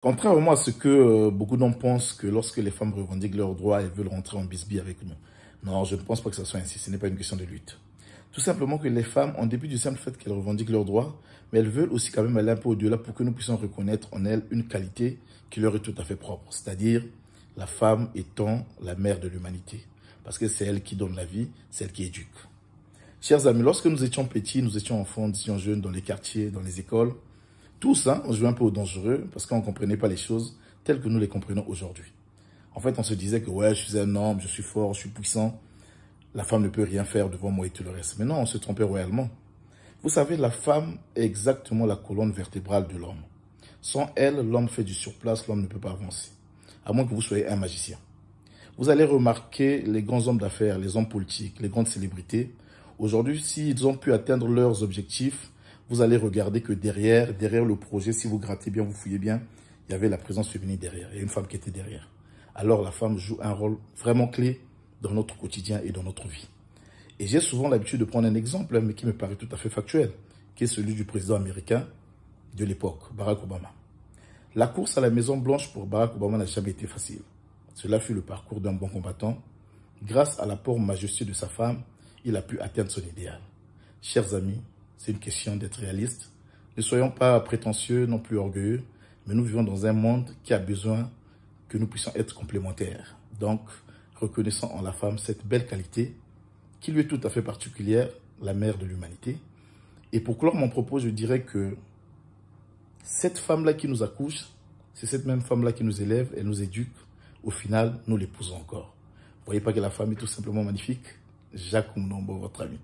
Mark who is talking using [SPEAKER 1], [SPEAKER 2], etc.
[SPEAKER 1] Contrairement à ce que beaucoup d'hommes pensent que lorsque les femmes revendiquent leurs droits, elles veulent rentrer en bisbille avec nous. Non, je ne pense pas que ça soit ainsi. Ce n'est pas une question de lutte. Tout simplement que les femmes, en dépit du simple fait qu'elles revendiquent leurs droits, mais elles veulent aussi quand même aller un peu au-delà pour que nous puissions reconnaître en elles une qualité qui leur est tout à fait propre. C'est-à-dire la femme étant la mère de l'humanité. Parce que c'est elle qui donne la vie, c'est elle qui éduque. Chers amis, lorsque nous étions petits, nous étions enfants, nous étions jeunes dans les quartiers, dans les écoles, tous, on jouait un peu au dangereux parce qu'on ne comprenait pas les choses telles que nous les comprenons aujourd'hui. En fait, on se disait que ouais, je suis un homme, je suis fort, je suis puissant. La femme ne peut rien faire devant moi et tout le reste. Mais non, on se trompait royalement. Vous savez, la femme est exactement la colonne vertébrale de l'homme. Sans elle, l'homme fait du surplace, l'homme ne peut pas avancer. À moins que vous soyez un magicien. Vous allez remarquer les grands hommes d'affaires, les hommes politiques, les grandes célébrités. Aujourd'hui, s'ils ont pu atteindre leurs objectifs, vous allez regarder que derrière le projet, si vous grattez bien, vous fouillez bien, il y avait la présence féminine derrière. Il y a une femme qui était derrière. Alors la femme joue un rôle vraiment clé dans notre quotidien et dans notre vie. Et j'ai souvent l'habitude de prendre un exemple, mais qui me paraît tout à fait factuel, qui est celui du président américain de l'époque, Barack Obama. La course à la Maison Blanche pour Barack Obama n'a jamais été facile. Cela fut le parcours d'un bon combattant. Grâce à l'apport majestueux de sa femme, il a pu atteindre son idéal. Chers amis, c'est une question d'être réaliste. Ne soyons pas prétentieux, non plus orgueilleux, mais nous vivons dans un monde qui a besoin que nous puissions être complémentaires. Donc, reconnaissons en la femme cette belle qualité qui lui est tout à fait particulière, la mère de l'humanité. Et pour clore mon propos, je dirais que cette femme-là qui nous accouche, c'est cette même femme-là qui nous élève, elle nous éduque. Au final, nous l'épousons encore. Vous voyez pas que la femme est tout simplement magnifique? Jacques Mnombo, votre ami.